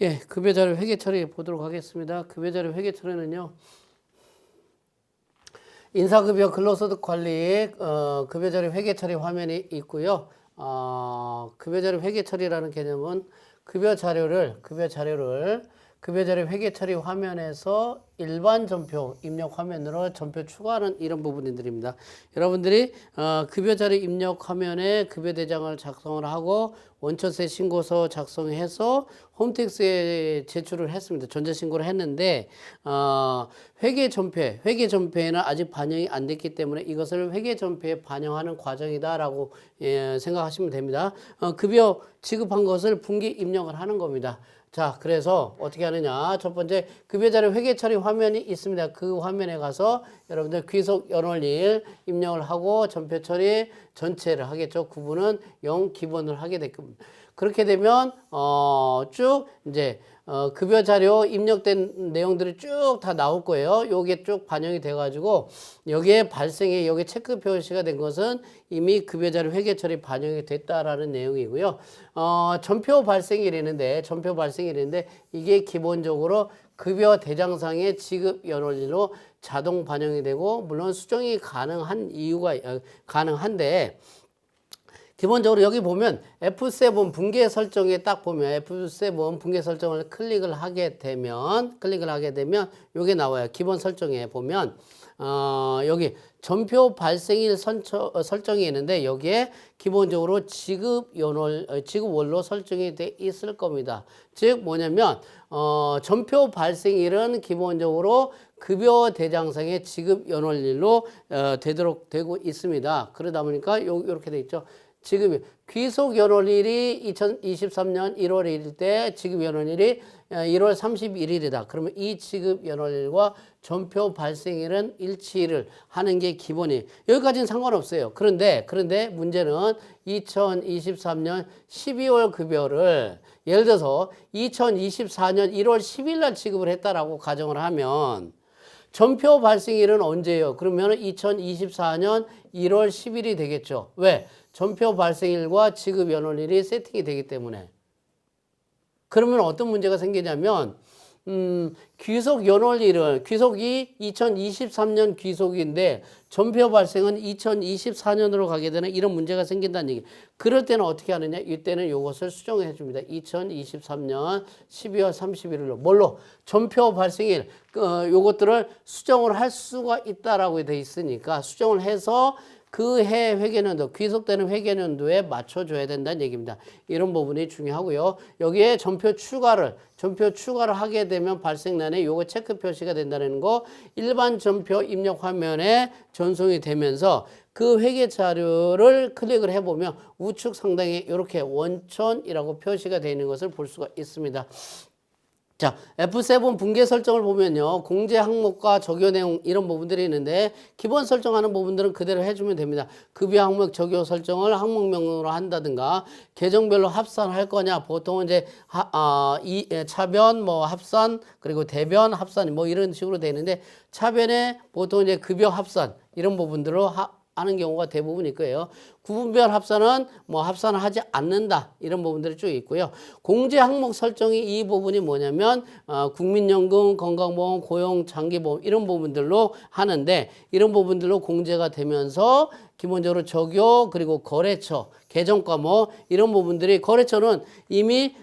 예, 급여자료 회계 처리 보도록 하겠습니다. 급여자료 회계 처리는요, 인사급여 근로소득 관리 급여자료 회계 처리 화면이 있고요. 급여자료 회계 처리라는 개념은 급여자료 회계 처리 화면에서 일반 전표 입력 화면으로 전표 추가하는 이런 부분들입니다. 여러분들이 급여자료 입력 화면에 급여 대장을 작성을 하고 원천세 신고서 작성해서 홈택스에 제출을 했습니다. 전자 신고를 했는데 회계 전표에는 아직 반영이 안 됐기 때문에 이것을 회계 전표에 반영하는 과정이다라고 생각하시면 됩니다. 급여 지급한 것을 분기 입력을 하는 겁니다. 자, 그래서 어떻게 하느냐. 첫 번째, 급여자료 회계 처리 화면이 있습니다. 그 화면에 가서 여러분들 귀속 연월일 입력을 하고 전표 처리 전체를 하겠죠. 구분은 0 기본을 하게 될 겁니다. 그렇게 되면, 쭉 이제, 급여자료 입력된 내용들이 쭉 다 나올 거예요. 요게 쭉 반영이 돼가지고, 여기에 여기에 체크 표시가 된 것은 이미 급여자료 회계 처리 반영이 됐다라는 내용이고요. 전표 발생일이는데, 이게 기본적으로 급여 대장상의 지급 연월일로 자동 반영이 되고, 물론 수정이 가능한데, 기본적으로 여기 보면 F7 분계 설정에 딱 보면 F7 분계 설정을 클릭을 하게 되면 요게 나와요. 기본 설정에 보면 여기 전표 발생일 설정이 있는데 여기에 기본적으로 지급월로 설정이 돼 있을 겁니다. 즉 뭐냐면 전표 발생일은 기본적으로 급여 대장상의 지급 연월일로 되고 있습니다. 그러다 보니까 요렇게 돼 있죠. 지금 귀속 연월일이 2023년 1월 1일 때 지급 연월일이 1월 31일이다. 그러면 이 지급 연월일과 전표 발생일은 일치를 하는 게 기본이에요. 여기까지는 상관없어요. 그런데 문제는 2023년 12월 급여를 예를 들어서 2024년 1월 10일 날 지급을 했다라고 가정을 하면 전표 발생일은 언제예요? 그러면 2024년 1월 10일이 되겠죠. 왜? 전표 발생일과 지급 연월일이 세팅이 되기 때문에. 그러면 어떤 문제가 생기냐면 귀속 연월일은 귀속이 2023년 귀속인데 전표 발생은 2024년으로 가게 되는 이런 문제가 생긴다는 얘기. 그럴 때는 어떻게 하느냐? 이때는 이것을 수정해 줍니다. 2023년 12월 31일로 뭘로? 전표 발생일 요것들을 수정을 할 수가 있다라고 돼 있으니까 수정을 해서 그 해 회계연도, 귀속되는 회계연도에 맞춰줘야 된다는 얘기입니다. 이런 부분이 중요하고요. 여기에 전표 추가를 하게 되면 발생란에 요거 체크 표시가 된다는 거, 일반 전표 입력 화면에 전송이 되면서 그 회계 자료를 클릭을 해보면 우측 상단에 이렇게 원천이라고 표시가 되어 있는 것을 볼 수가 있습니다. 자, F7 분계 설정을 보면요. 공제 항목과 적용 내용 이런 부분들이 있는데 기본 설정하는 부분들은 그대로 해주면 됩니다. 급여 항목 적용 설정을 항목명으로 한다든가 계정별로 합산할 거냐 보통은 이제 차변 합산 그리고 대변 합산 이런 식으로 되어 있는데 차변에 보통 이제 급여 합산 이런 부분들로 하는 경우가 대부분일 거예요. 구분별 합산은 합산을 하지 않는다. 이런 부분들이 쭉 있고요. 공제 항목 설정이 이 부분이 뭐냐면 국민연금, 건강보험, 고용, 장기보험 이런 부분들로 하는데 이런 부분들로 공제가 되면서 기본적으로 적용 그리고 거래처, 계정과목 이런 부분들이 거래처는 이미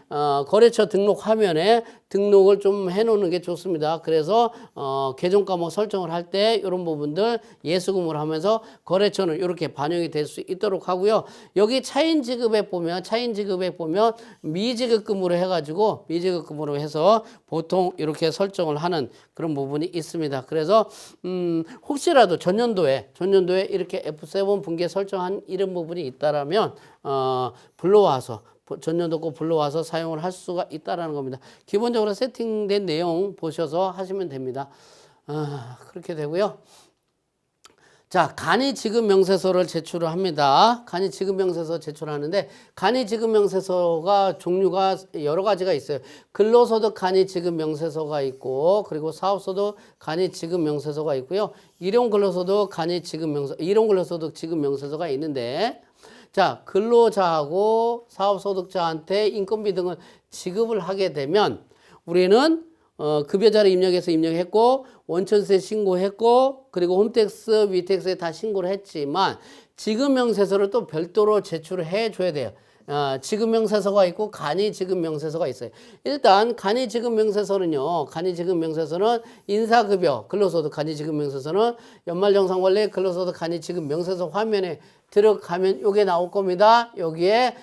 거래처 등록 화면에 등록을 좀 해놓는 게 좋습니다. 그래서 계정과목 설정을 할 때 이런 부분들 예수금을 하면서 거래처는 이렇게 반영이 될 수 있도록 하고요. 여기 차인 지급에 보면 미지급금으로 해서 보통 이렇게 설정을 하는 그런 부분이 있습니다. 그래서 혹시라도 전년도에 이렇게 F7 분계 설정한 이런 부분이 있다라면 전년도 거 불러와서 사용을 할 수가 있다라는 겁니다. 기본적으로 세팅된 내용 보셔서 하시면 됩니다. 그렇게 되고요. 자, 간이 지급 명세서를 제출을 합니다. 간이 지급 명세서 제출하는데 간이 지급 명세서가 종류가 여러 가지가 있어요. 근로소득 간이 지급 명세서가 있고 그리고 사업소득 간이 지급 명세서가 있고요. 일용근로소득 지급 명세서가 있는데 자, 근로자하고 사업소득자한테 인건비 등을 지급을 하게 되면 우리는 급여자를 입력해서 입력했고 원천세 신고했고 그리고 홈택스, 위택스에 다 신고를 했지만 지급명세서를 또 별도로 제출을 해줘야 돼요. 지급명세서가 있고 간이지급명세서가 있어요. 일단 간이지급명세서는요. 간이지급명세서는 인사급여, 근로소득 간이지급명세서는 연말정산관리 근로소득 간이지급명세서 화면에 들어가면 요게 나올 겁니다. 여기에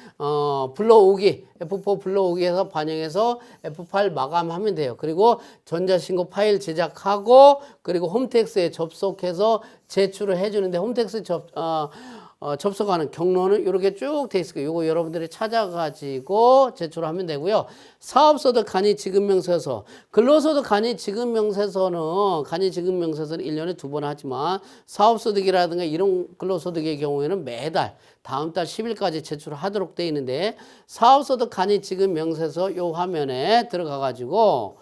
불러오기 F4 불러오기에서 반영해서 F8 마감하면 돼요. 그리고 전자신고 파일 제작하고 그리고 홈택스에 접속해서 제출을 해주는데 홈택스 접속하는 경로는 이렇게 쭉 돼 있을 거예요. 이거 여러분들이 찾아가지고 제출하면 되고요. 사업소득 간이지급명세서, 근로소득 간이지급명세서는 1년에 2번 하지만 사업소득이라든가 이런 근로소득의 경우에는 매달 다음 달 10일까지 제출을 하도록 돼 있는데 사업소득 간이지급명세서 요 화면에 들어가서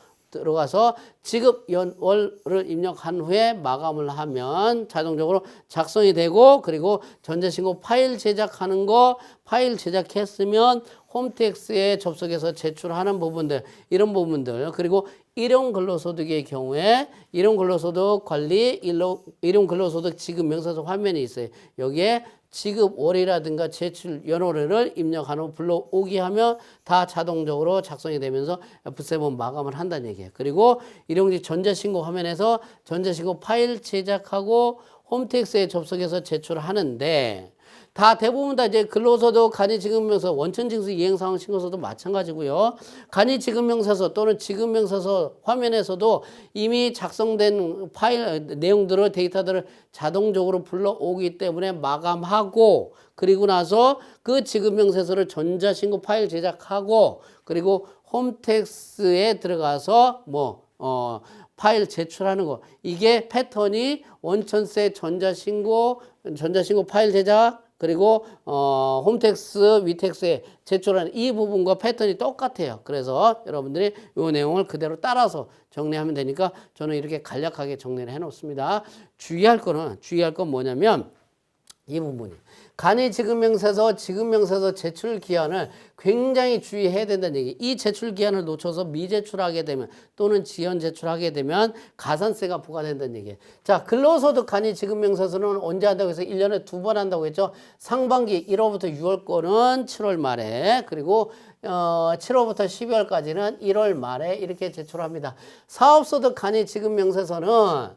지급 연월을 입력한 후에 마감을 하면 자동적으로 작성이 되고 그리고 전자신고 파일 제작하는 거 파일 제작했으면 홈택스에 접속해서 제출하는 부분들 이런 부분들 그리고 일용근로소득의 경우에 일용근로소득 관리 일용근로소득 지급명세서 화면이 있어요. 여기에 지급월이라든가 제출 연월을 입력한 후 불러오기 하면 다 자동적으로 작성이 되면서 F7 마감을 한다는 얘기예요. 그리고 일용직 전자신고 화면에서 전자신고 파일 제작하고 홈택스에 접속해서 제출하는데 다 대부분 다 이제 근로소득 간이지급명세서 원천징수 이행사항 신고서도 마찬가지고요. 간이지급명세서 또는 지급명세서 화면에서도 이미 작성된 파일 내용들을 데이터들을 자동적으로 불러오기 때문에 마감하고 그리고 나서 그 지급명세서를 전자신고 파일 제작하고 그리고 홈택스에 들어가서 파일 제출하는 거 이게 패턴이 원천세 전자신고 파일 제작 그리고 홈택스, 위택스에 제출하는 이 부분과 패턴이 똑같아요. 그래서 여러분들이 이 내용을 그대로 따라서 정리하면 되니까 저는 이렇게 간략하게 정리를 해놓습니다. 주의할 건 뭐냐면 이 부분이 간이지급명세서, 지급명세서 제출 기한을 굉장히 주의해야 된다는 얘기. 이 제출 기한을 놓쳐서 미제출하게 되면 또는 지연 제출하게 되면 가산세가 부과된다는 얘기예요. 자, 근로소득 간이지급명세서는 언제 한다고 해서 1년에 2번 한다고 했죠. 상반기 1월부터 6월 거는 7월 말에 그리고 7월부터 12월까지는 1월 말에 이렇게 제출합니다. 사업소득 간이지급명세서는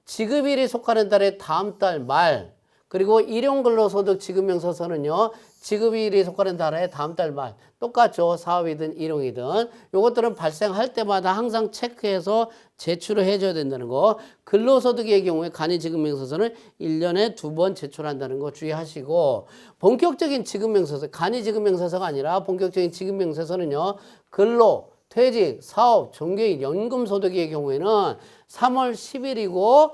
지급일이 속하는 달의 다음 달 말 그리고 일용근로소득 지급명세서는요. 지급일이 속하는 달에 다음 달 말 똑같죠. 사업이든 일용이든 요것들은 발생할 때마다 항상 체크해서 제출을 해줘야 된다는 거. 근로소득의 경우에 간이지급명세서는 1년에 2번 제출한다는 거 주의하시고 본격적인 지급명세서 간이지급명세서가 아니라 본격적인 지급명세서는요. 근로 퇴직, 사업, 종교인, 연금소득의 경우에는 3월 10일이고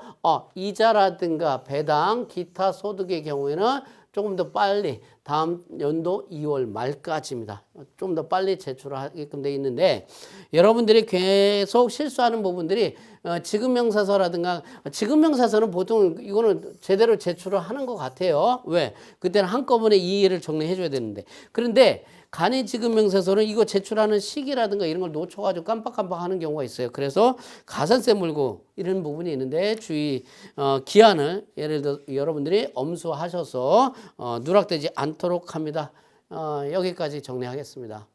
이자라든가 배당, 기타 소득의 경우에는 조금 더 빨리 다음 연도 2월 말까지입니다. 좀 더 빨리 제출하게끔 돼 있는데 여러분들이 계속 실수하는 부분들이 지급명세서라든가 지급명세서는 보통 이거는 제대로 제출을 하는 것 같아요. 왜? 그때는 한꺼번에 이해를 정리해 줘야 되는데 그런데 간이지급명세서는 이거 제출하는 시기라든가 이런 걸 놓쳐가지고 깜빡깜빡 하는 경우가 있어요. 그래서 가산세 물고 이런 부분이 있는데 기한을 예를 들어 여러분들이 엄수하셔서 누락되지 않도록 합니다. 여기까지 정리하겠습니다.